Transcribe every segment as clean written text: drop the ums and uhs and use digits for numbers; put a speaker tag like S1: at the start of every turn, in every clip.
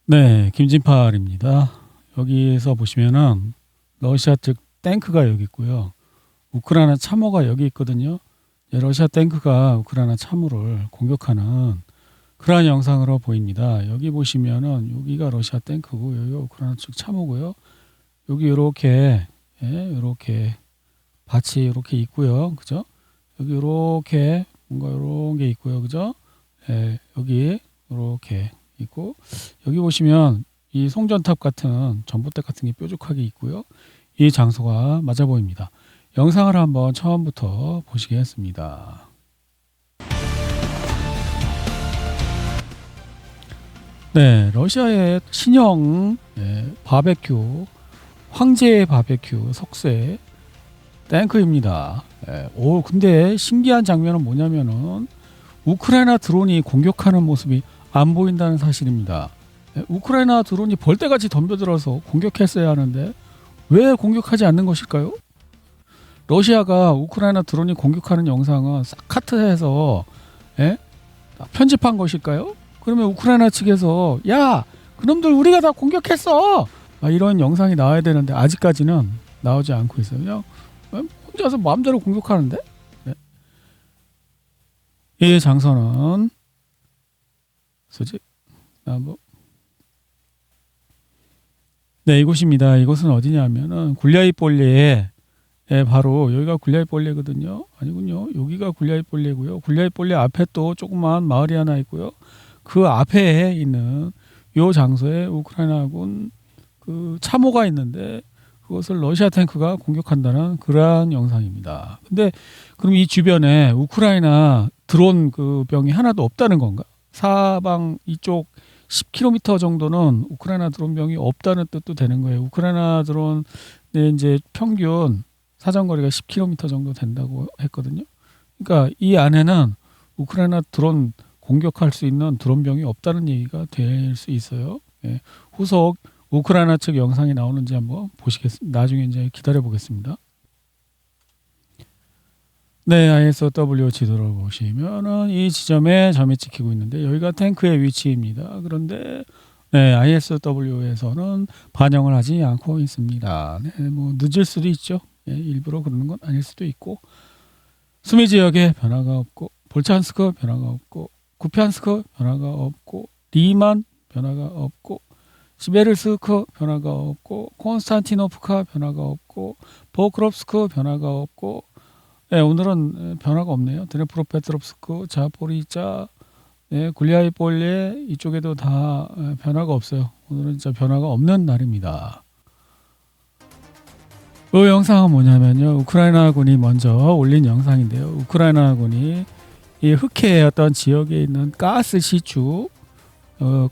S1: 네, 김진팔입니다. 여기서 보시면은 러시아 측 탱크가 여기 있고요. 우크라이나 참호가 여기 있거든요. 러시아 탱크가 우크라이나 참호를 공격하는 그러한 영상으로 보입니다. 여기 보시면은 여기가 러시아 탱크고 여기가 우크라이나 측 참호고요. 여기 이렇게 이렇게 밭이 이렇게 있고요. 그죠? 여기 이렇게 뭔가 이런 게 있고요. 그죠? 여기 이렇게 있고 여기 보시면 이 송전탑 같은 전봇대 같은 게 뾰족하게 있고요. 이 장소가 맞아 보입니다. 영상을 한번 처음부터 보시겠습니다. 네, 러시아의 신형 바베큐 황제 바베큐 석쇠 탱크입니다. 근데 신기한 장면은 뭐냐면은 우크라이나 드론이 공격하는 모습이 안 보인다는 사실입니다. 우크라이나 드론이 벌떼같이 덤벼들어서 공격했어야 하는데 왜 공격하지 않는 것일까요? 러시아가 우크라이나 드론이 공격하는 영상은 싹 카트해서 편집한 것일까요? 그러면 우크라이나 측에서 야 그놈들 우리가 다 공격했어 이런 영상이 나와야 되는데 아직까지는 나오지 않고 있어요. 그냥 혼자서 마음대로 공격하는데 이 장소는 이곳입니다. 이곳은 어디냐면은 굴리아이폴리에 바로 여기가 굴리아이폴리거든요. 아니군요. 여기가 굴리아이폴리고요. 굴리아이폴리 앞에 또 조그만 마을이 하나 있고요. 그 앞에 있는 요 장소에 우크라이나군 그 참호가 있는데 그것을 러시아 탱크가 공격한다는 그러한 영상입니다. 근데 그럼 이 주변에 우크라이나 드론 그 병이 하나도 없다는 건가? 사방 이쪽 10km 정도는 우크라이나 드론 병이 없다는 뜻도 되는 거예요. 우크라이나 드론의 이제 평균 사정거리가 10km 정도 된다고 했거든요. 그러니까 이 안에는 우크라이나 드론 공격할 수 있는 드론 병이 없다는 얘기가 될 수 있어요. 후속 우크라이나 측 영상이 나오는지 한번 보시겠습니다. 나중에 이제 기다려 보겠습니다. 네, ISOW 지도를 보시면은 이 지점에 점이 찍히고 있는데 여기가 탱크의 위치입니다. 그런데 ISW에서는 반영을 하지 않고 있습니다. 뭐 늦을 수도 있죠. 일부러 그러는 건 아닐 수도 있고 수미 지역에 변화가 없고 볼찬스크 변화가 없고 쿠피안스크 변화가 없고 리만 변화가 없고 시베르스크 변화가 없고 콘스탄티노프카 변화가 없고 포크롭스크 변화가 없고 오늘은 변화가 없네요. 드네프로페트롭스크, 자포리자, 굴리아이폴리에 이쪽에도 다 변화가 없어요. 오늘은 진짜 변화가 없는 날입니다. 이 영상은 뭐냐면요. 우크라이나군이 먼저 올린 영상인데요. 우크라이나군이 이 흑해의 어떤 지역에 있는 가스 시추,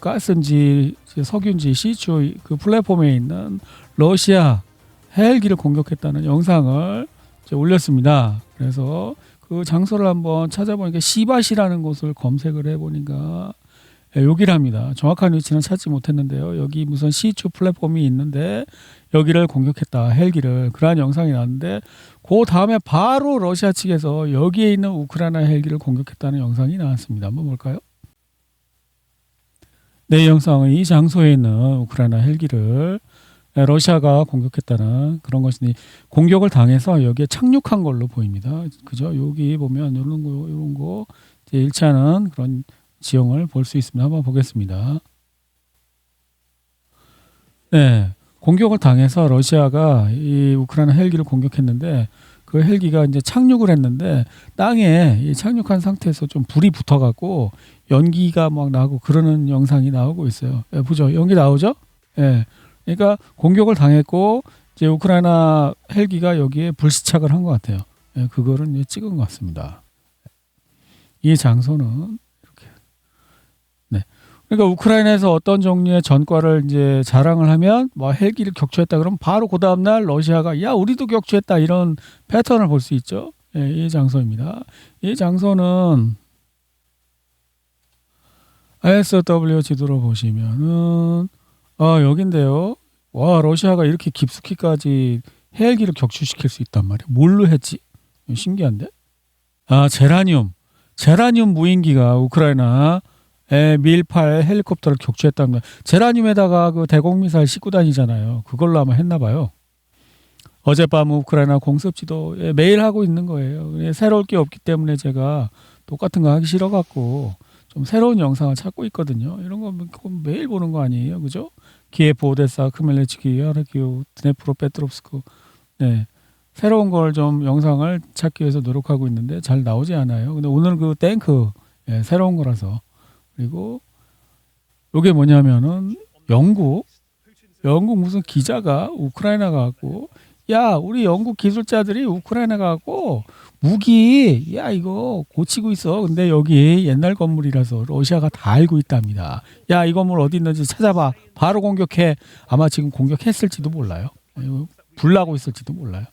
S1: 가스인지 석유인지 시추 그 플랫폼에 있는 러시아 헬기를 공격했다는 영상을 올렸습니다. 그래서 그 장소를 한번 찾아보니까 시바시라는 곳을 검색을 해보니까 여기랍니다. 정확한 위치는 찾지 못했는데요. 여기 무슨 시추 플랫폼이 있는데 여기를 공격했다. 헬기를. 그러한 영상이 나왔는데 그 다음에 바로 러시아 측에서 여기에 있는 우크라이나 헬기를 공격했다는 영상이 나왔습니다. 한번 볼까요? 네, 영상은 이 장소에 있는 우크라이나 헬기를 러시아가 공격했다는 그런 것이니 공격을 당해서 여기에 착륙한 걸로 보입니다. 그죠? 여기 보면 이런 거 이제 일치하는 그런 지형을 볼 수 있습니다. 한번 보겠습니다. 네, 공격을 당해서 러시아가 이 우크라이나 헬기를 공격했는데 그 헬기가 이제 착륙을 했는데 땅에 착륙한 상태에서 좀 불이 붙어갖고 연기가 막 나고 그러는 영상이 나오고 있어요. 보죠, 연기 나오죠? 그러니까 공격을 당했고 이제 우크라이나 헬기가 여기에 불시착을 한 것 같아요. 그거를 이제 찍은 것 같습니다. 이 장소는 이렇게. 그러니까 우크라이나에서 어떤 종류의 전과를 이제 자랑을 하면 뭐 헬기를 격추했다 그러면 바로 그 다음 날 러시아가 야 우리도 격추했다 이런 패턴을 볼 수 있죠. 이 장소입니다. 이 장소는 ISW 지도로 보시면은 여긴데요. 와, 러시아가 이렇게 깊숙이까지 헬기를 격추시킬 수 있단 말이야. 뭘로 했지? 신기한데? 제라늄 무인기가 우크라이나 밀8 헬리콥터를 격추했답니다. 제라늄에다가 그 대공미사일 싣고 다니잖아요. 그걸로 아마 했나 봐요. 어젯밤 우크라이나 공습지도 매일 하고 있는 거예요. 새로울 게 없기 때문에 제가 똑같은 거 하기 싫어갖고 좀 새로운 영상을 찾고 있거든요. 이런 거 매일 보는 거 아니에요, 그죠? 키예프, 오데사, 크멜레츠키, 하르키우, 드네프로페트롭스크. 네, 새로운 걸 좀 영상을 찾기 위해서 노력하고 있는데 잘 나오지 않아요. 근데 오늘 그 탱크 새로운 거라서. 그리고 이게 뭐냐면은 영국 무슨 기자가 우크라이나 가고 야 우리 영국 기술자들이 우크라이나 가고 무기 야 이거 고치고 있어. 근데 여기 옛날 건물이라서 러시아가 다 알고 있답니다. 야 이 건물 어디 있는지 찾아봐. 바로 공격해. 아마 지금 공격했을지도 몰라요. 불 나고 있을지도 몰라요.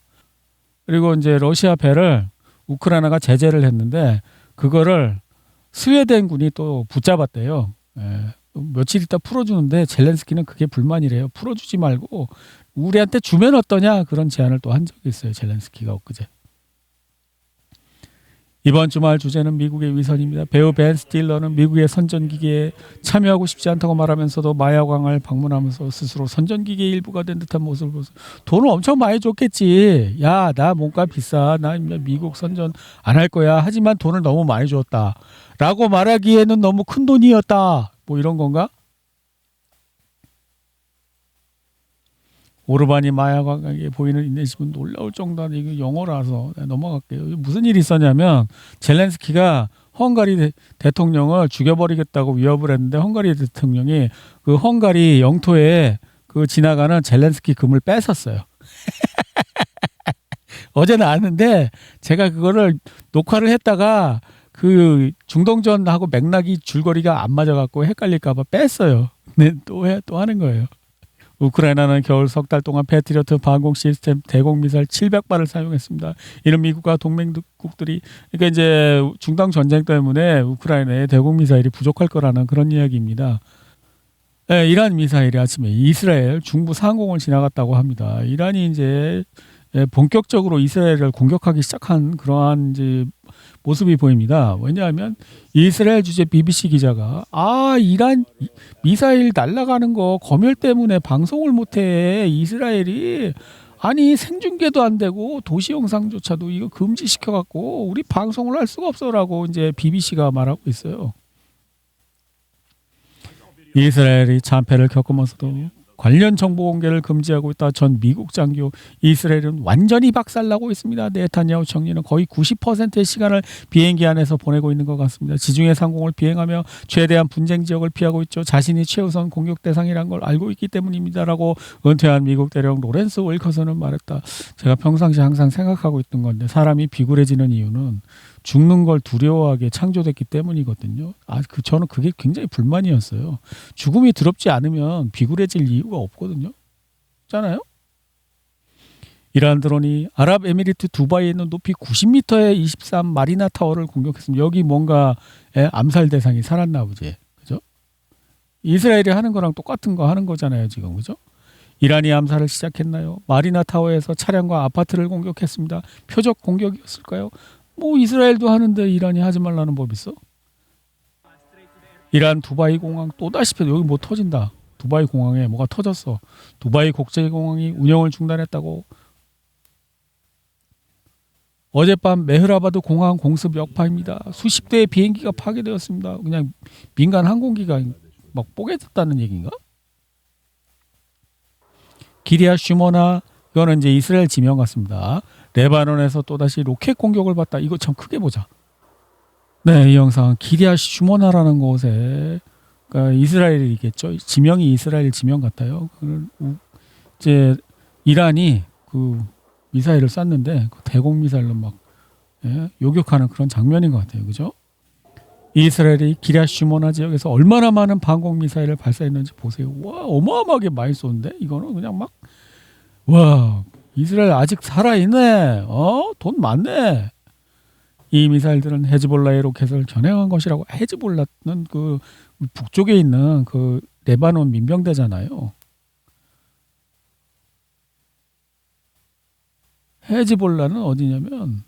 S1: 그리고 이제 러시아 배를 우크라이나가 제재를 했는데 그거를 스웨덴 군이 또 붙잡았대요. 며칠 있다 풀어주는데 젤렌스키는 그게 불만이래요. 풀어주지 말고 우리한테 주면 어떠냐 그런 제안을 또 한 적이 있어요. 젤렌스키가 엊그제. 이번 주말 주제는 미국의 위선입니다. 배우 벤 스틸러는 미국의 선전기기에 참여하고 싶지 않다고 말하면서도 마야광을 방문하면서 스스로 선전기기의 일부가 된 듯한 모습을 보여서 돈을 엄청 많이 줬겠지. 야, 나 몸값 비싸. 나 미국 선전 안 할 거야. 하지만 돈을 너무 많이 줬다. 라고 말하기에는 너무 큰 돈이었다. 뭐 이런 건가? 오르반이 마야광에게 보이는 인내심은 놀라울 정도는 이거 영어라서 넘어갈게요. 무슨 일이 있었냐면 젤렌스키가 헝가리 대통령을 죽여버리겠다고 위협을 했는데 헝가리 대통령이 그 헝가리 영토에 그 지나가는 젤렌스키 금을 뺏었어요. 어제 나왔는데 제가 그거를 녹화를 했다가 그 중동전하고 맥락이 줄거리가 안 맞아갖고 헷갈릴까봐 뺐어요. 근데 또 하는 거예요. 우크라이나는 겨울 석 달 동안 패트리어트 방공 시스템 대공미사일 700발을 사용했습니다. 이런 미국과 동맹국들이 그러니까 이제 중동 전쟁 때문에 우크라이나에 대공미사일이 부족할 거라는 그런 이야기입니다. 이란 미사일이 아침에 이스라엘 중부 상공을 지나갔다고 합니다. 이란이 이제 본격적으로 이스라엘을 공격하기 시작한 그러한 이제 모습이 보입니다. 왜냐하면 이스라엘 주재 BBC 기자가 이란 미사일 날아가는 거 검열 때문에 방송을 못해. 이스라엘이 아니 생중계도 안 되고 도시 영상조차도 이거 금지시켜 갖고 우리 방송을 할 수가 없어라고 이제 BBC가 말하고 있어요. 이스라엘이 참패를 겪으면서도 관련 정보 공개를 금지하고 있다. 전 미국 장교 이스라엘은 완전히 박살나고 있습니다. 네타냐후 총리는 거의 90%의 시간을 비행기 안에서 보내고 있는 것 같습니다. 지중해 상공을 비행하며 최대한 분쟁 지역을 피하고 있죠. 자신이 최우선 공격 대상이란 걸 알고 있기 때문입니다라고 은퇴한 미국 대령 로렌스 윌커슨은 말했다. 제가 평상시 항상 생각하고 있던 건데 사람이 비굴해지는 이유는 죽는 걸 두려워하게 창조됐기 때문이거든요. 저는 그게 굉장히 불만이었어요. 죽음이 두렵지 않으면 비굴해질 이유가 없거든요. 있잖아요. 이란 드론이 아랍에미리트 두바이에 있는 높이 90m의 23 마리나 타워를 공격했습니다. 여기 뭔가 암살 대상이 살았나 보지. 그죠? 이스라엘이 하는 거랑 똑같은 거 하는 거잖아요, 지금. 그죠? 이란이 암살을 시작했나요? 마리나 타워에서 차량과 아파트를 공격했습니다. 표적 공격이었을까요? 뭐 이스라엘도 하는데 이란이 하지 말라는 법 있어? 이란 두바이 공항 또다시 여기 뭐 터진다. 두바이 공항에 뭐가 터졌어. 두바이 국제공항이 운영을 중단했다고. 어젯밤 메흐라바드 공항 공습 여파입니다. 수십 대의 비행기가 파괴되었습니다. 그냥 민간 항공기가 막 뽀개졌다는 얘기인가? 기리아 슈머나 이거는 이제 이스라엘 지명 같습니다. 레바논에서 또다시 로켓 공격을 받다. 이거 참 크게 보자. 네, 이 영상 기리아 슈머나라는 곳에 그러니까 이스라엘이겠죠. 지명이 이스라엘 지명 같아요. 이제 이란이 그 미사일을 쐈는데 그 대공 미사일로 막 요격하는 그런 장면인 것 같아요. 그죠? 이스라엘이 기리아 슈머나 지역에서 얼마나 많은 방공 미사일을 발사했는지 보세요. 와, 어마어마하게 많이 쏘는데 이거는 그냥 막 와. 이스라엘 아직 살아있네. 돈 많네. 이 미사일들은 헤즈볼라의 로켓을 겨냥한 것이라고. 헤즈볼라는 그 북쪽에 있는 그 레바논 민병대잖아요. 헤즈볼라는 어디냐면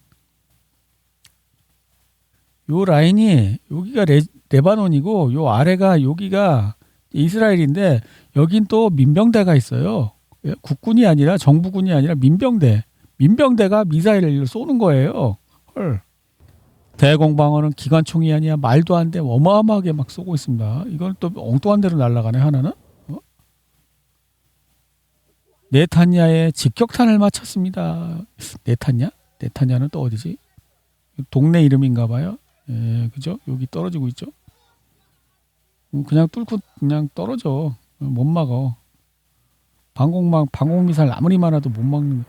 S1: 요 라인이 여기가 레바논이고 요 아래가 여기가 이스라엘인데 여긴 또 민병대가 있어요. 국군이 아니라 정부군이 아니라 민병대가 미사일을 쏘는 거예요. 헐. 대공방어는 기관총이 아니야 말도 안 돼. 어마어마하게 막 쏘고 있습니다. 이건 또 엉뚱한 데로 날아가네 하나는. 네탄야에 직격탄을 맞췄습니다. 네탄야는 또 어디지? 동네 이름인가 봐요. 예, 그죠? 여기 떨어지고 있죠. 그냥 뚫고 그냥 떨어져. 못 막어. 방공 미사일 아무리 많아도 못 막는.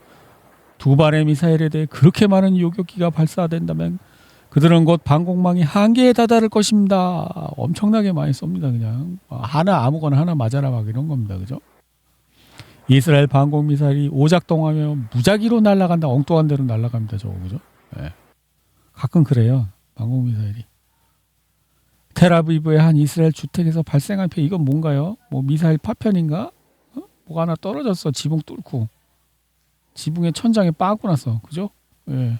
S1: 두 발의 미사일에 대해 그렇게 많은 요격기가 발사된다면 그들은 곧 방공망이 한계에 다다를 것입니다. 엄청나게 많이 쏩니다. 그냥 아무거나 하나 맞아라 막 이런 겁니다. 그죠? 이스라엘 방공 미사일이 오작동하면 무작위로 날아간다. 엉뚱한 데로 날아갑니다. 저거 그죠? 네. 가끔 그래요. 방공 미사일이. 테라비브의 한 이스라엘 주택에서 발생한 피해 이건 뭔가요? 뭐 미사일 파편인가? 뭐가 하나 떨어졌어. 지붕 뚫고. 지붕의 천장에 빠고 났어. 그죠? 예.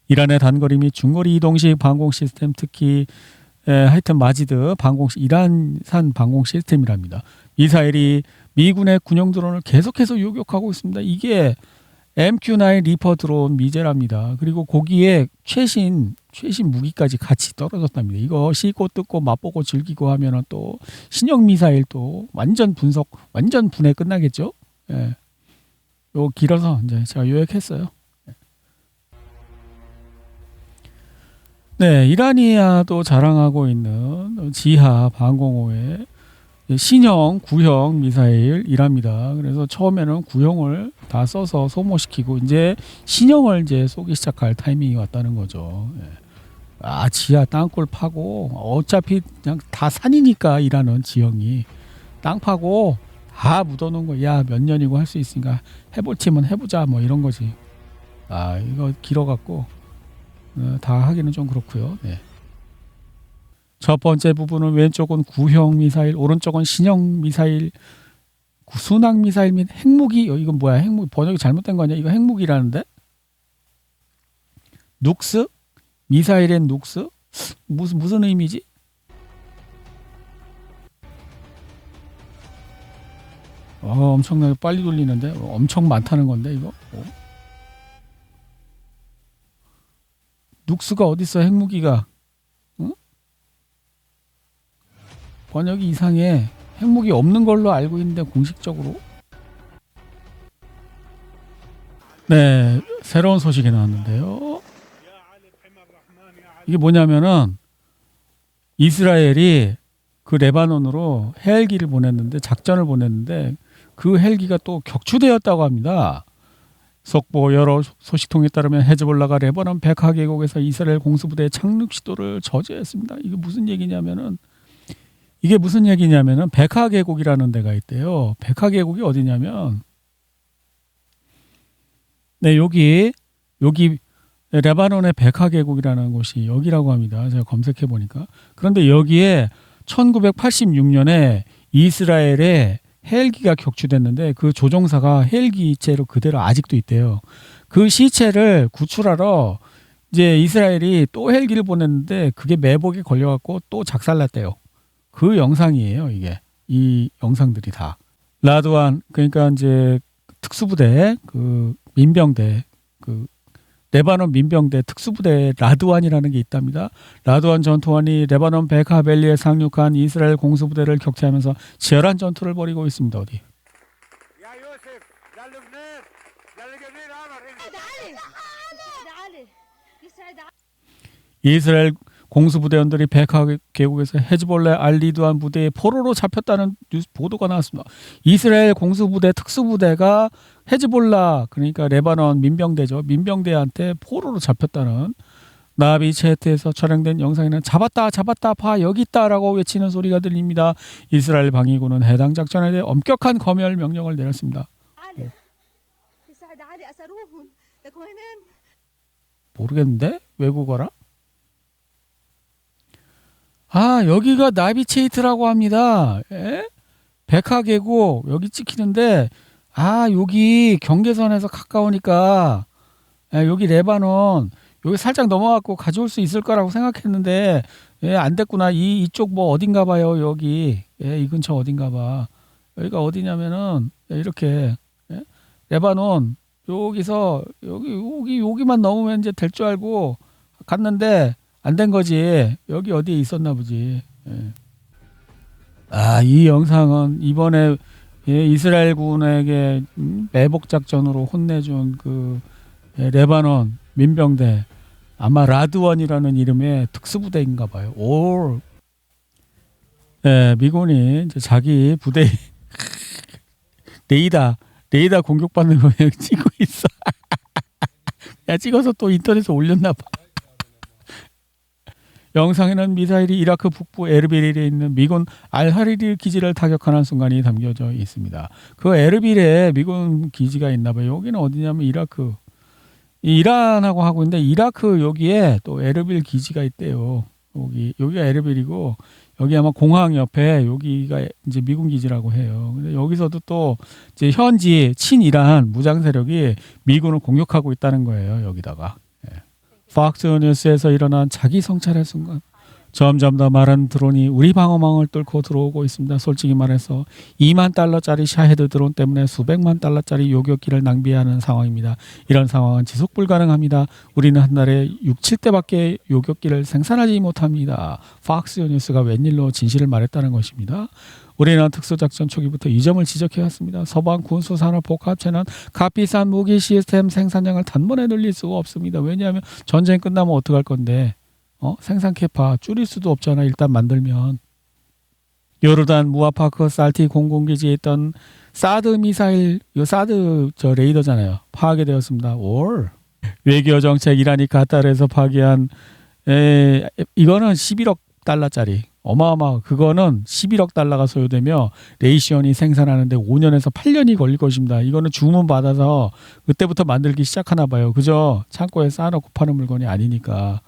S1: 이란의 단거리 및 중거리 이동식 방공 시스템 특히 하여튼 마지드 이란산 방공 시스템이랍니다. 미사일이 미군의 군용 드론을 계속해서 요격하고 있습니다. 이게 MQ-9 리퍼 드론 미제랍니다. 그리고 거기에 최신 무기까지 같이 떨어졌답니다. 이거 씻고 뜯고 맛보고 즐기고 하면은 또 신형 미사일 또 완전 분해 끝나겠죠. 예. 요 길어서 이제 제가 요약했어요. 네, 이란이야도 자랑하고 있는 지하 방공호의 신형 구형 미사일이랍니다. 그래서 처음에는 구형을 다 써서 소모시키고 이제 신형을 이제 쏘기 시작할 타이밍이 왔다는 거죠. 지하 땅굴 파고 어차피 그냥 다 산이니까 이란은 지형이 땅 파고 다 묻어놓은 거. 야, 몇 년이고 할 수 있으니까 해볼 팀은 해보자 뭐 이런 거지. 이거 길어갖고 다 하기는 좀 그렇고요. 네. 첫 번째 부분은 왼쪽은 구형 미사일, 오른쪽은 신형 미사일, 순항 미사일 및 핵무기. 이건 뭐야? 핵무기 번역이 잘못된 거 아니야? 이거 핵무기라는데? 눅스? 미사일엔 눅스? 무슨 의미지? 엄청나게 빨리 돌리는데 엄청 많다는 건데 이거. 눅스가 어딨어? 핵무기가. 응? 번역이 이상해. 핵무기 없는 걸로 알고 있는데 공식적으로. 네, 새로운 소식이 나왔는데요. 이게 뭐냐면은 이스라엘이 그 레바논으로 헬기를 보냈는데 작전을 보냈는데 그 헬기가 또 격추되었다고 합니다. 속보 여러 소식통에 따르면 헤즈볼라가 레바논 베카 계곡에서 이스라엘 공수부대의 착륙 시도를 저지했습니다. 이게 무슨 얘기냐면은 베카 계곡이라는 데가 있대요. 베카 계곡이 어디냐면 네, 여기 레바논의 베카 계곡이라는 곳이 여기라고 합니다. 제가 검색해 보니까. 그런데 여기에 1986년에 이스라엘에 헬기가 격추됐는데 그 조종사가 헬기체로 그대로 아직도 있대요. 그 시체를 구출하러 이제 이스라엘이 또 헬기를 보냈는데 그게 매복에 걸려갖고 또 작살났대요. 그 영상이에요. 이게 이 영상들이 다 라드완 그러니까 이제 특수부대 그 민병대 그 레바논 민병대 특수부대 라드완이라는 게 있답니다. 라드완 전투원이 레바논 베카밸리에 상륙한 이스라엘 공수부대를 격추하면서 치열한 전투를 벌이고 있습니다. 어디? 이스라엘 공수부대원들이 베카 계곡에서 헤즈볼라 알리드완 부대의 포로로 잡혔다는 뉴스 보도가 나왔습니다. 이스라엘 공수부대 특수부대가 헤즈볼라 그러니까 레바논 민병대죠. 민병대한테 포로로 잡혔다는 나비체트에서 촬영된 영상에는 잡았다 봐 여기 있다라고 외치는 소리가 들립니다. 이스라엘 방위군은 해당 작전에 대해 엄격한 검열 명령을 내렸습니다. 모르겠는데? 외국어라? 여기가 나비체이트라고 합니다. 베카 계곡 여기 찍히는데 여기 경계선에서 가까우니까 여기 레바논 여기 살짝 넘어갖고 가져올 수 있을 거라고 생각했는데 예, 안 됐구나. 이쪽 뭐 어딘가 봐요. 여기 예, 이 근처 어딘가 봐. 여기가 어디냐면은 예, 이렇게 예? 레바논 여기서 여기만 넘으면 이제 될 줄 알고 갔는데 안 된 거지. 여기 어디에 있었나 보지. 예. 이 영상은 이번에 예, 이스라엘군에게 매복 작전으로 혼내준 그 예, 레바논 민병대 아마 라드원이라는 이름의 특수부대인가 봐요. 예, 미군이 이제 자기 부대 레이더 공격받는 거 그냥 찍고 있어. 야, 찍어서 또 인터넷에 올렸나 봐. 영상에는 미사일이 이라크 북부 에르빌에 있는 미군 알하리리 기지를 타격하는 순간이 담겨져 있습니다. 그 에르빌에 미군 기지가 있나 봐요. 여기는 어디냐면 이라크. 이란하고 하고 있는데 이라크 여기에 또 에르빌 기지가 있대요. 여기가 에르빌이고 여기 아마 공항 옆에 여기가 이제 미군 기지라고 해요. 근데 여기서도 또 이제 현지 친이란 무장 세력이 미군을 공격하고 있다는 거예요. 여기다가. 예. 팍스 뉴스에서 일어난 자기 성찰의 순간. 점점 더 많은 드론이 우리 방어망을 뚫고 들어오고 있습니다. 솔직히 말해서 2만 달러짜리 샤헤드 드론 때문에 수백만 달러짜리 요격기를 낭비하는 상황입니다. 이런 상황은 지속 불가능합니다. 우리는 한 달에 6, 7대밖에 요격기를 생산하지 못합니다. 팍스 뉴스가 웬일로 진실을 말했다는 것입니다. 우리는 특수작전 초기부터 이 점을 지적해왔습니다. 서방 군수산업복합체는 값비싼 무기 시스템 생산량을 단번에 늘릴 수가 없습니다. 왜냐하면 전쟁 끝나면 어떡할 건데 생산 캐파 줄일 수도 없잖아. 일단 만들면. 요르단 무아파크 살티 공군기지에 있던 사드 미사일, 요 사드 저 레이더잖아요. 파괴되었습니다. 외교 정책 이란이 카타르에서 파괴한 이거는 11억 달러짜리 어마어마. 그거는 11억 달러가 소요되며 레이시온이 생산하는데 5년에서 8년이 걸릴 것입니다. 이거는 주문 받아서 그때부터 만들기 시작하나 봐요. 그죠? 창고에 쌓아놓고 파는 물건이 아니니까.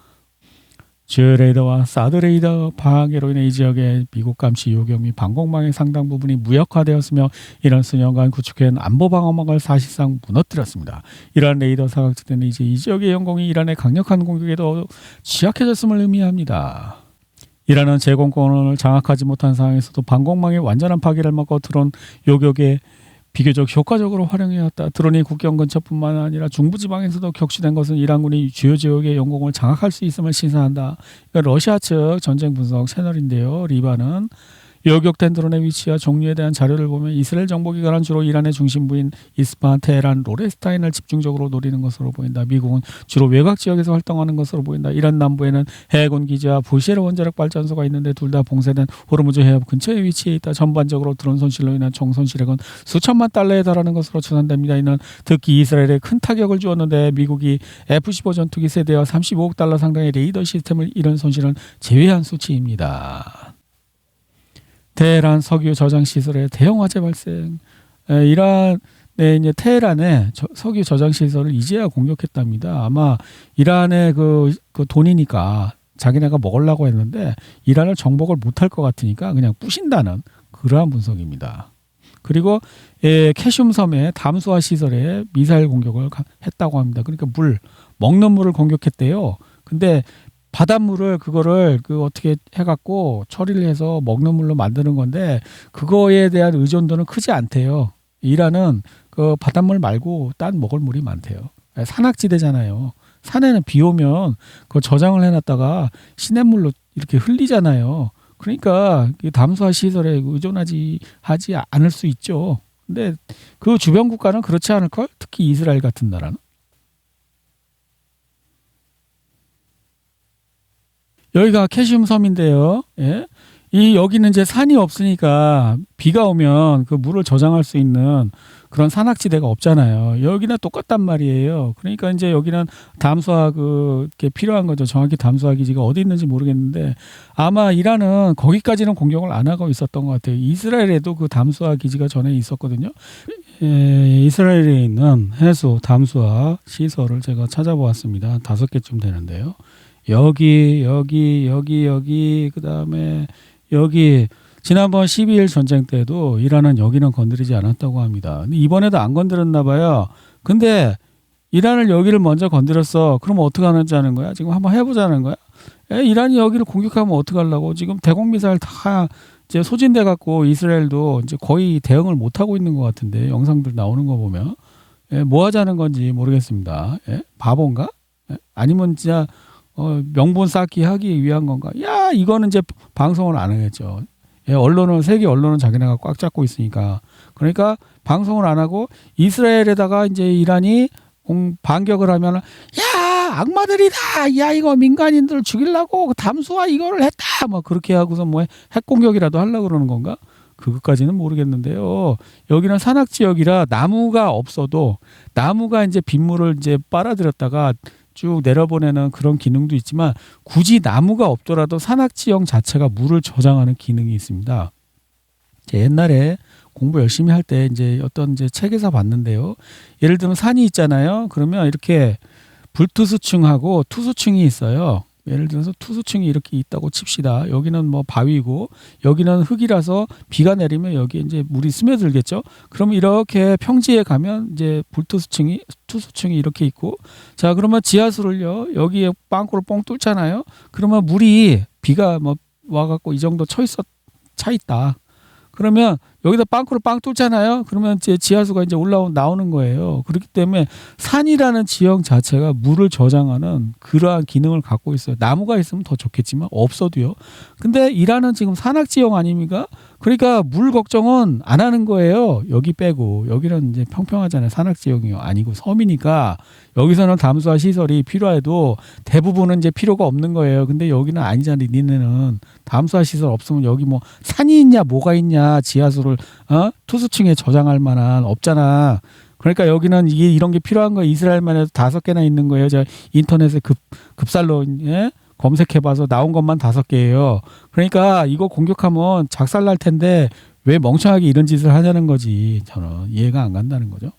S1: 주요 레이더와 사드 레이더 파괴로 인해 이 지역의 미국 감시 요격 및 방공망의 상당 부분이 무력화되었으며 이런 수년간 구축해온 안보 방어망을 사실상 무너뜨렸습니다. 이러한 레이더 사각지대는 이제 이 지역의 영공이 이란의 강력한 공격에도 취약해졌음을 의미합니다. 이란은 제공권을 장악하지 못한 상황에서도 방공망의 완전한 파괴를 막고 드론 요격에 비교적 효과적으로 활용해왔다. 드론이 국경 근처뿐만 아니라 중부지방에서도 격추된 것은 이란군이 주요 지역의 영공을 장악할 수 있음을 시사한다. 그러니까 러시아 측 전쟁 분석 채널인데요. 리바는 요격된 드론의 위치와 종류에 대한 자료를 보면 이스라엘 정보기관은 주로 이란의 중심부인 이스파한, 테헤란, 로레스타인을 집중적으로 노리는 것으로 보인다. 미국은 주로 외곽 지역에서 활동하는 것으로 보인다. 이란 남부에는 해군 기지와 부시르 원자력 발전소가 있는데 둘 다 봉쇄된 호르무즈 해협 근처에 위치해 있다. 전반적으로 드론 손실로 인한 총 손실액은 수천만 달러에 달하는 것으로 추산됩니다. 이는 특히 이스라엘에 큰 타격을 주었는데 미국이 F-15 전투기 세대와 35억 달러 상당의 레이더 시스템을 잃은 손실은 제외한 수치입니다. 테헤란 석유 저장 시설에 대형 화재 발생. 이란의 이제 테헤란의 석유 저장 시설을 이제야 공격했답니다. 아마 이란의 그 돈이니까 자기네가 먹으려고 했는데 이란을 정복을 못할 것 같으니까 그냥 부신다는 그러한 분석입니다. 그리고 캐슘 섬의 담수화 시설에 미사일 공격을 했다고 합니다. 그러니까 먹는 물을 공격했대요. 근데 바닷물을 그거를 어떻게 해갖고 처리를 해서 먹는 물로 만드는 건데 그거에 대한 의존도는 크지 않대요. 이란은 그 바닷물 말고 딴 먹을 물이 많대요. 산악지대잖아요. 산에는 비 오면 그 저장을 해놨다가 시냇물로 이렇게 흘리잖아요. 그러니까 담수화 시설에 의존하지 않을 수 있죠. 근데 그 주변 국가는 그렇지 않을 걸. 특히 이스라엘 같은 나라는. 여기가 캐슘 섬인데요. 예? 여기는 이제 산이 없으니까 비가 오면 그 물을 저장할 수 있는 그런 산악지대가 없잖아요. 여기는 똑같단 말이에요. 그러니까 이제 여기는 담수화 게 필요한 거죠. 정확히 담수화 기지가 어디 있는지 모르겠는데 아마 이란은 거기까지는 공격을 안 하고 있었던 것 같아요. 이스라엘에도 그 담수화 기지가 전에 있었거든요. 이스라엘에 있는 해수 담수화 시설을 제가 찾아보았습니다. 5개쯤 되는데요. 여기, 그다음에 여기 지난번 12일 전쟁 때도 이란은 여기는 건드리지 않았다고 합니다. 근데 이번에도 안 건드렸나 봐요. 근데 이란을 여기를 먼저 건드렸어. 그럼 어떻게 하는 거야? 지금 한번 해보자는 거야? 이란이 여기를 공격하면 어떻게 하려고? 지금 대공 미사일 다 이제 소진돼 갖고 이스라엘도 이제 거의 대응을 못 하고 있는 것 같은데 영상들 나오는 거 보면 뭐 하자는 건지 모르겠습니다. 바본가? 아니면 진짜 명분 쌓기 하기 위한 건가? 야, 이거는 이제 방송을 안 하겠죠. 언론은 세계 언론은 자기네가 꽉 잡고 있으니까. 그러니까 방송을 안 하고 이스라엘에다가 이제 이란이 반격을 하면 야, 악마들이다. 야, 이거 민간인들 죽이려고 담수화 이거를 했다. 뭐 그렇게 하고서 뭐 핵 공격이라도 하려고 그러는 건가? 그것까지는 모르겠는데요. 여기는 산악 지역이라 나무가 없어도 나무가 이제 빗물을 이제 빨아들였다가 쭉 내려보내는 그런 기능도 있지만 굳이 나무가 없더라도 산악 지형 자체가 물을 저장하는 기능이 있습니다. 옛날에 공부 열심히 할 때 이제 어떤 이제 책에서 봤는데요. 예를 들면 산이 있잖아요. 그러면 이렇게 불투수층하고 투수층이 있어요. 예를 들어서 투수층이 이렇게 있다고 칩시다. 여기는 뭐 바위고 여기는 흙이라서 비가 내리면 여기 이제 물이 스며들겠죠. 그러면 이렇게 평지에 가면 이제 투수층이 이렇게 있고 자, 그러면 지하수를요. 여기에 빵꾸를 뻥 뚫잖아요. 그러면 물이 비가 뭐 와갖고 이 정도 차 있다. 그러면 여기다 빵꾸를 빵 뚫잖아요. 그러면 이제 지하수가 이제 나오는 거예요. 그렇기 때문에 산이라는 지형 자체가 물을 저장하는 그러한 기능을 갖고 있어요. 나무가 있으면 더 좋겠지만 없어도요. 근데 이란은 지금 산악 지형 아닙니까? 그러니까 물 걱정은 안 하는 거예요. 여기 빼고 여기는 이제 평평하잖아요. 산악 지형이요. 아니고 섬이니까 여기서는 담수화 시설이 필요해도 대부분은 이제 필요가 없는 거예요. 근데 여기는 아니잖아요. 니네는 담수화 시설 없으면 여기 뭐 산이 있냐 뭐가 있냐 지하수를 투수층에 저장할 만한 없잖아. 그러니까 여기는 이게 이런 게 필요한 거 이스라엘만 해도 5개나 있는 거예요. 제가 인터넷에 급살로 검색해봐서 나온 것만 5개예요. 그러니까 이거 공격하면 작살날 텐데 왜 멍청하게 이런 짓을 하냐는 거지. 저는 이해가 안 간다는 거죠.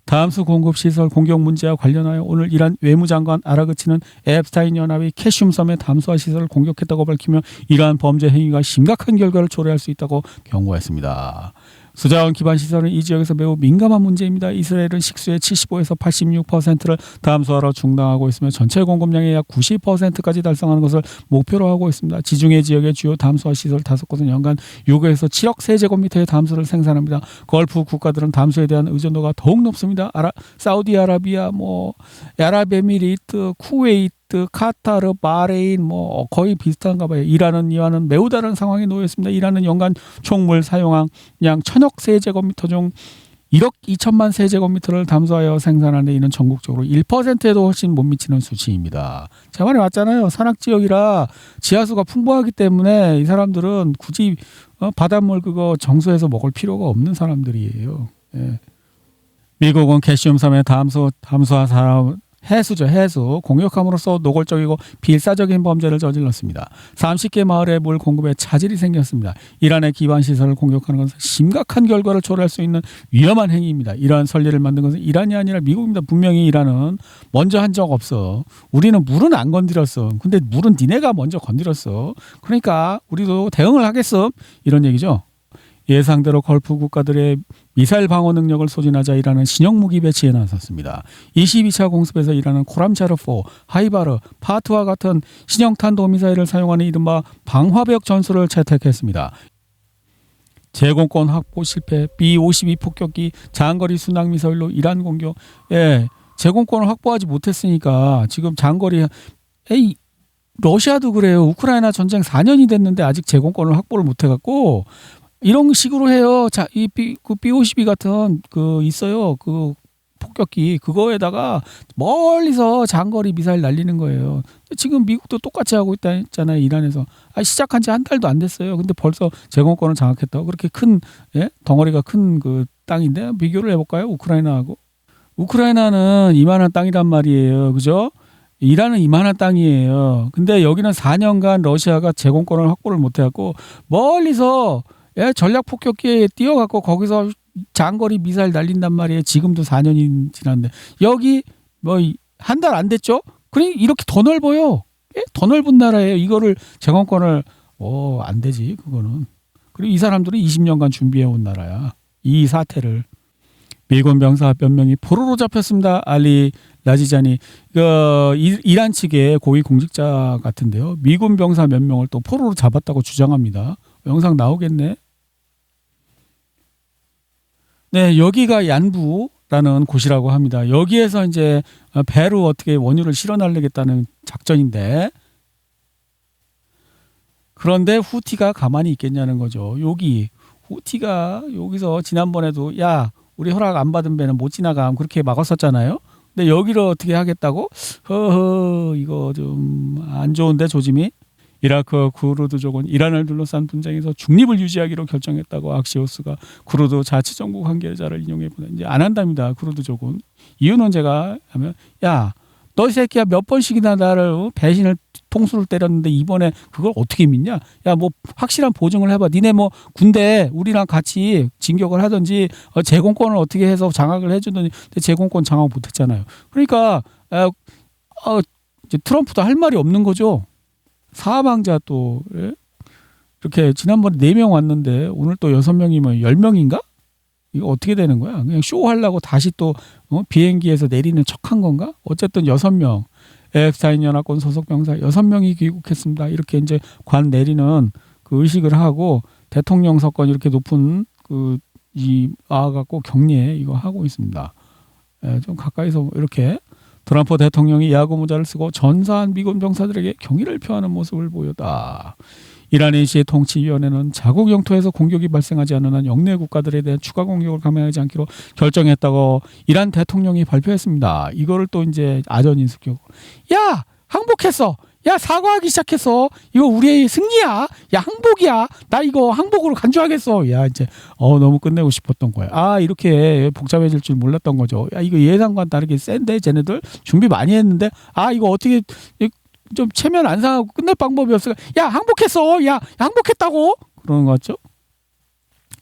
S1: 다음수 공급시설 공격 문제와 관련하여 오늘 이란 외무장관 아라그치는 앱스타인 연합이 캐슘섬의 담수화 시설을 공격했다고 밝히며 이러한 범죄 행위가 심각한 결과를 초래할 수 있다고 경고했습니다. 수자원 기반 시설은 이 지역에서 매우 민감한 문제입니다. 이스라엘은 식수의 75에서 86%를 담수화로 충당하고 있으며 전체 공급량의 약 90%까지 달성하는 것을 목표로 하고 있습니다. 지중해 지역의 주요 담수화 시설 5곳은 연간 6에서 7억 세제곱미터의 담수를 생산합니다. 걸프 국가들은 담수에 대한 의존도가 더욱 높습니다. 사우디아라비아, 아랍에미리트, 쿠웨이트, 카타르, 바레인 뭐 거의 비슷한가 봐요. 이란은 매우 다른 상황에 놓여 있습니다. 이란은 연간 총물 사용량 1,000억 세제곱미터 중 1억 2천만 세제곱미터를 담수하여 생산하는 이는 전국적으로 1%에도 훨씬 못 미치는 수치입니다. 제 말이 맞잖아요. 산악지역이라 지하수가 풍부하기 때문에 이 사람들은 굳이 바닷물 그거 정수해서 먹을 필요가 없는 사람들이에요. 예. 미국은 캐시움섬의 담수화 사업 해수 공격함으로써 노골적이고 비일사적인 범죄를 저질렀습니다. 30개 마을의 물 공급에 차질이 생겼습니다. 이란의 기반 시설을 공격하는 것은 심각한 결과를 초래할 수 있는 위험한 행위입니다. 이러한 선례를 만든 것은 이란이 아니라 미국입니다. 분명히 이란은 먼저 한 적 없어. 우리는 물은 안 건드렸어. 근데 물은 니네가 먼저 건드렸어. 그러니까 우리도 대응을 하겠어. 이런 얘기죠. 예상대로 걸프 국가들의 미사일 방어 능력을 소진하자 이란은 신형 무기 배치에 나섰습니다. 22차 공습에서 이란은 코람차르4, 하이바르, 파트와 같은 신형 탄도미사일을 사용하는 이른바 방화벽 전술을 채택했습니다. 제공권 확보 실패, B-52 폭격기, 장거리 순항 미사일로 이란 공격. 제공권을 확보하지 못했으니까 지금 장거리 러시아도 그래요. 우크라이나 전쟁 4년이 됐는데 아직 제공권을 확보를 못해갖고 이런 식으로 해요. 자, 이 B-52 같은 있어요. 폭격기 그거에다가 멀리서 장거리 미사일 날리는 거예요. 지금 미국도 똑같이 하고 있잖아요. 이란에서 시작한 지 한 달도 안 됐어요. 근데 벌써 제공권을 장악했다고. 그렇게 큰 덩어리가 큰 그 땅인데 비교를 해볼까요? 우크라이나하고. 우크라이나는 이만한 땅이란 말이에요. 그죠? 이란은 이만한 땅이에요. 근데 여기는 4년간 러시아가 제공권을 확보를 못해갖고 멀리서 전략 폭격기에 뛰어갖고 거기서 장거리 미사일 날린단 말이에요. 지금도 4년이 지났는데 여기 한 달 안 됐죠? 그러니 이렇게 더 넓어요. 더 넓은 나라예요. 이거를 제공권을 안 되지 그거는. 그리고 이 사람들은 20년간 준비해온 나라야. 이 사태를. 미군 병사 몇 명이 포로로 잡혔습니다. 알리 라지자니 이란 측의 고위 공직자 같은데요. 미군 병사 몇 명을 또 포로로 잡았다고 주장합니다. 영상 나오겠네. 네, 여기가 얀부라는 곳이라고 합니다. 여기에서 이제 배로 어떻게 원유를 실어 날리겠다는 작전인데, 그런데 후티가 가만히 있겠냐는 거죠. 후티가 여기서 지난번에도 야, 우리 허락 안 받은 배는 못 지나감 그렇게 막았었잖아요. 근데 여기를 어떻게 하겠다고? 허허, 이거 좀 안 좋은데 조짐이. 이라크 쿠르드족은 이란을 둘러싼 분쟁에서 중립을 유지하기로 결정했다고 악시오스가 쿠르드 자치정부 관계자를 인용해 보내. 이제 안 한답니다. 쿠르드족은. 이유는 제가 하면, 야, 너 이 새끼야 몇 번씩이나 나를 배신을 통수를 때렸는데 이번에 그걸 어떻게 믿냐? 야, 뭐 확실한 보증을 해봐. 니네 뭐 군대 우리랑 같이 진격을 하든지 제공권을 어떻게 해서 장악을 해주든지. 근데 제공권 장악 못했잖아요. 그러니까 이제 트럼프도 할 말이 없는 거죠. 사망자 또 이렇게 지난번에 4명 왔는데 오늘 또 6명이면 10명인가? 이거 어떻게 되는 거야? 그냥 쇼하려고 다시 또 비행기에서 내리는 척한 건가? 어쨌든 6명. AF4인 연합군 소속 병사 6명이 귀국했습니다. 이렇게 이제 관 내리는 그 의식을 하고 대통령 석권 이렇게 높은 와갖고 격리에 이거 하고 있습니다. 좀 가까이서 이렇게 트럼프 대통령이 야구 모자를 쓰고 전사한 미군 병사들에게 경의를 표하는 모습을 보였다. 이란의 시의 통치위원회는 자국 영토에서 공격이 발생하지 않는 한 영내 국가들에 대한 추가 공격을 감행하지 않기로 결정했다고 이란 대통령이 발표했습니다. 이거를 또 이제 아전인수격. 야, 항복했어. 야, 사과하기 시작했어. 이거 우리의 승리야. 야, 항복이야. 나 이거 항복으로 간주하겠어. 야, 이제 너무 끝내고 싶었던 거야. 아, 이렇게 복잡해질 줄 몰랐던 거죠. 야, 이거 예상과는 다르게 센데 쟤네들 준비 많이 했는데 이거 어떻게 좀 체면 안 상하고 끝낼 방법이 없을까? 야, 항복했어. 야, 항복했다고. 그러는 거 같죠?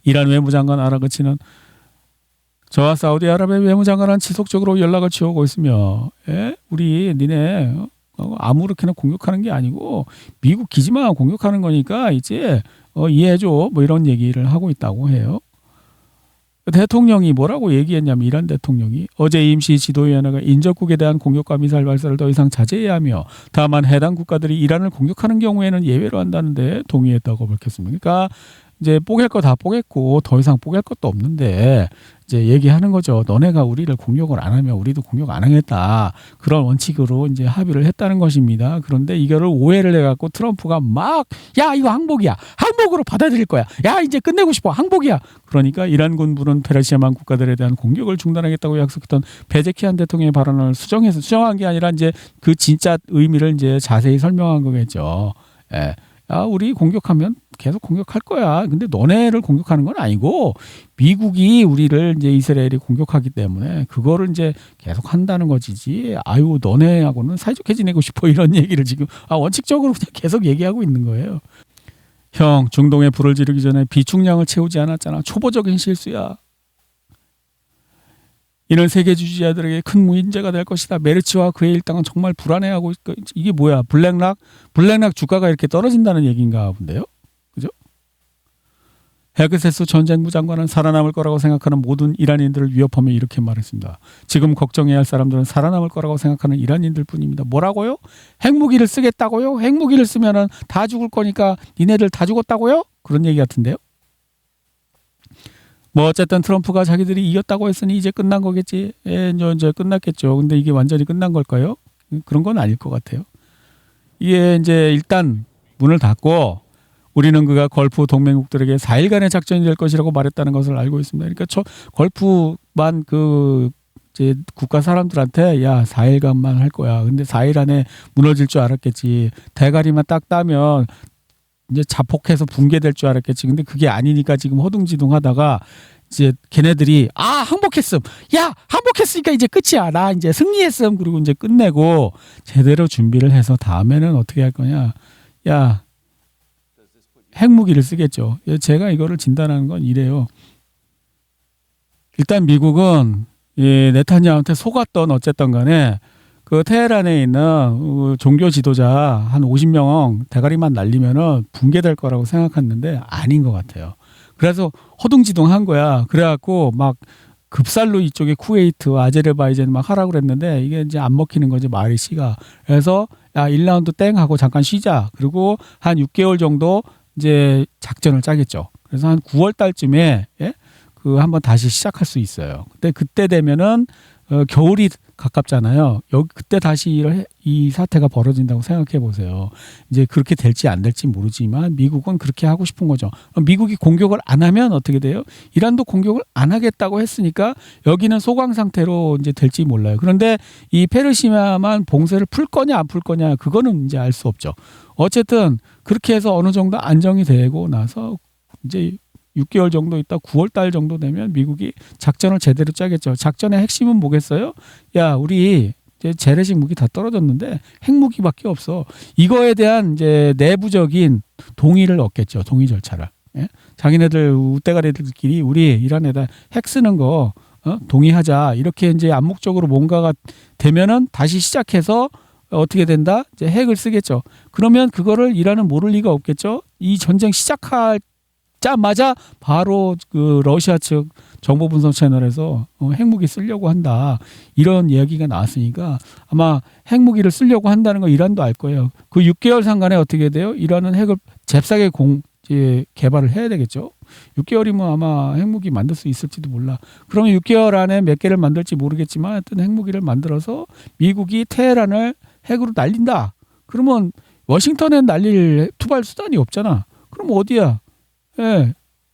S1: 이란 외무장관 아라그치는 저와 사우디아라비아 외무장관은 지속적으로 연락을 취하고 있으며, 우리 니네 아무렇게나 공격하는 게 아니고 미국 기지만 공격하는 거니까 이제 이해해줘. 뭐 이런 얘기를 하고 있다고 해요. 대통령이 뭐라고 얘기했냐면 이란 대통령이 어제 임시 지도위원회가 인접국에 대한 공격과 미사일 발사를 더 이상 자제해야 하며 다만 해당 국가들이 이란을 공격하는 경우에는 예외로 한다는데 동의했다고 밝혔습니다. 그러니까 이제 뽀갤 거 다 뽀겠고 더 이상 뽀갤 것도 없는데 이제 얘기하는 거죠. 너네가 우리를 공격을 안 하면 우리도 공격 안 하겠다. 그런 원칙으로 이제 합의를 했다는 것입니다. 그런데 이거를 오해를 해갖고 트럼프가 막 야, 이거 항복이야. 항복으로 받아들일 거야. 야, 이제 끝내고 싶어. 항복이야. 그러니까 이란 군부는 페르시아만 국가들에 대한 공격을 중단하겠다고 약속했던 베제키안 대통령의 발언을 수정한 게 아니라 이제 그 진짜 의미를 이제 자세히 설명한 거겠죠. 예. 우리 공격하면 계속 공격할 거야. 근데 너네를 공격하는 건 아니고 미국이 우리를 이제 이스라엘이 공격하기 때문에 그거를 이제 계속 한다는 거지지. 아유, 너네하고는 사이좋게 지내고 싶어. 이런 얘기를 지금 원칙적으로 그냥 계속 얘기하고 있는 거예요. 형, 중동에 불을 지르기 전에 비축량을 채우지 않았잖아. 초보적인 실수야. 이는 세계 주지자들에게 큰 문제가 될 것이다. 메르츠와 그의 일당은 정말 불안해하고 이게 뭐야? 블랙락 주가가 이렇게 떨어진다는 얘기인가 본데요. 그죠? 헤그세스 전쟁부 장관은 살아남을 거라고 생각하는 모든 이란인들을 위협하며 이렇게 말했습니다. 지금 걱정해야 할 사람들은 살아남을 거라고 생각하는 이란인들 뿐입니다. 뭐라고요? 핵무기를 쓰겠다고요? 핵무기를 쓰면은 다 죽을 거니까 니네들 다 죽었다고요? 그런 얘기 같은데요. 뭐 어쨌든 트럼프가 자기들이 이겼다고 했으니 이제 끝난 거겠지. 이제 끝났겠죠. 근데 이게 완전히 끝난 걸까요? 그런 건 아닐 것 같아요. 이게 이제 일단 문을 닫고 우리는 그가 걸프 동맹국들에게 4일간의 작전이 될 것이라고 말했다는 것을 알고 있습니다. 그러니까 걸프만 이제 국가 사람들한테 야, 4일간만 할 거야. 근데 4일 안에 무너질 줄 알았겠지. 대가리만 딱 따면 이제 자폭해서 붕괴될 줄 알았겠지. 근데 그게 아니니까 지금 허둥지둥하다가 이제 걔네들이 항복했음. 야, 항복했으니까 이제 끝이야. 나 이제 승리했음. 그리고 이제 끝내고 제대로 준비를 해서 다음에는 어떻게 할 거냐. 야, 핵무기를 쓰겠죠. 제가 이거를 진단하는 건 이래요. 일단 미국은 네타냐후한테 속았던 어쨌든 간에 그 테헤란에 있는 종교 지도자 한 50명 대가리만 날리면은 붕괴될 거라고 생각했는데 아닌 것 같아요. 그래서 허둥지둥한 거야. 그래갖고 막 급살로 이쪽에 쿠웨이트, 아제르바이잔 막 하라고 그랬는데 이게 이제 안 먹히는 거지 말이 씨가. 그래서 야 1라운드 땡 하고 잠깐 쉬자. 그리고 한 6개월 정도 이제 작전을 짜겠죠. 그래서 한 9월 달쯤에 예? 그 한번 다시 시작할 수 있어요. 근데 그때 되면은 겨울이 가깝잖아요. 여기 그때 다시 이 사태가 벌어진다고 생각해 보세요. 이제 그렇게 될지 안 될지 모르지만 미국은 그렇게 하고 싶은 거죠. 미국이 공격을 안 하면 어떻게 돼요? 이란도 공격을 안 하겠다고 했으니까 여기는 소강 상태로 이제 될지 몰라요. 그런데 이 페르시아만 봉쇄를 풀 거냐 안 풀 거냐 그거는 이제 알 수 없죠. 어쨌든 그렇게 해서 어느 정도 안정이 되고 나서 이제 6개월 정도 있다 9월 달 정도 되면 미국이 작전을 제대로 짜겠죠. 작전의 핵심은 뭐겠어요? 야, 우리 이제 재래식 무기 다 떨어졌는데 핵무기밖에 없어. 이거에 대한 이제 내부적인 동의를 얻겠죠. 동의 절차를. 예? 자기네들 우대가리들끼리 우리 이란에다 핵 쓰는 거 동의하자. 이렇게 이제 암묵적으로 뭔가가 되면은 다시 시작해서 어떻게 된다? 이제 핵을 쓰겠죠. 그러면 그거를 이란은 모를 리가 없겠죠. 이 전쟁 시작하자마자 바로 그 러시아 측 정보 분석 채널에서 핵무기 쓰려고 한다. 이런 이야기가 나왔으니까 아마 핵무기를 쓰려고 한다는 거 이란도 알 거예요. 그 6개월 상간에 어떻게 돼요? 이란은 핵을 잽싸게 개발을 해야 되겠죠. 6개월이면 아마 핵무기 만들 수 있을지도 몰라. 그러면 6개월 안에 몇 개를 만들지 모르겠지만 하여튼 핵무기를 만들어서 미국이 테헤란을 핵으로 날린다. 그러면 워싱턴에 날릴 투발 수단이 없잖아. 그럼 어디야? 예,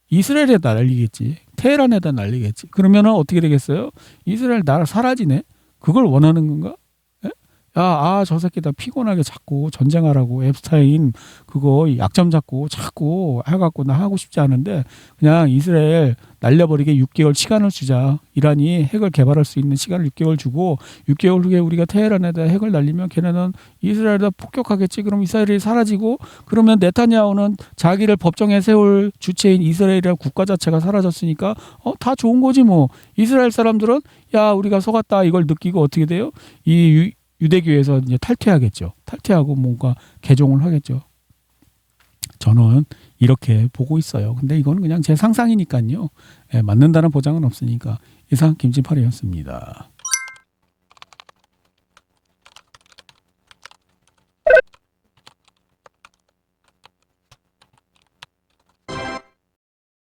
S1: 이스라엘에다 날리겠지. 테헤란에다 날리겠지. 그러면은 어떻게 되겠어요? 이스라엘 나라 사라지네. 그걸 원하는 건가? 예? 저 새끼 다 피곤하게 자꾸 전쟁하라고 앱스타인 그거 약점 잡고 자꾸 해갖고 나 하고 싶지 않은데 그냥 이스라엘 날려버리게 6개월 시간을 주자. 이란이 핵을 개발할 수 있는 시간을 6개월 주고 6개월 후에 우리가 테헤란에다 핵을 날리면 걔네는 이스라엘에다 폭격하겠지. 그럼 이스라엘이 사라지고 그러면 네타냐후는 자기를 법정에 세울 주체인 이스라엘이라는 국가 자체가 사라졌으니까 다 좋은 거지 뭐. 이스라엘 사람들은 야 우리가 속았다 이걸 느끼고 어떻게 돼요? 이 유대교에서 이제 탈퇴하겠죠. 탈퇴하고 뭔가 개종을 하겠죠. 저는 이렇게 보고 있어요. 근데 이건 그냥 제 상상이니까요. 예, 맞는다는 보장은 없으니까. 이상 김진팔이었습니다.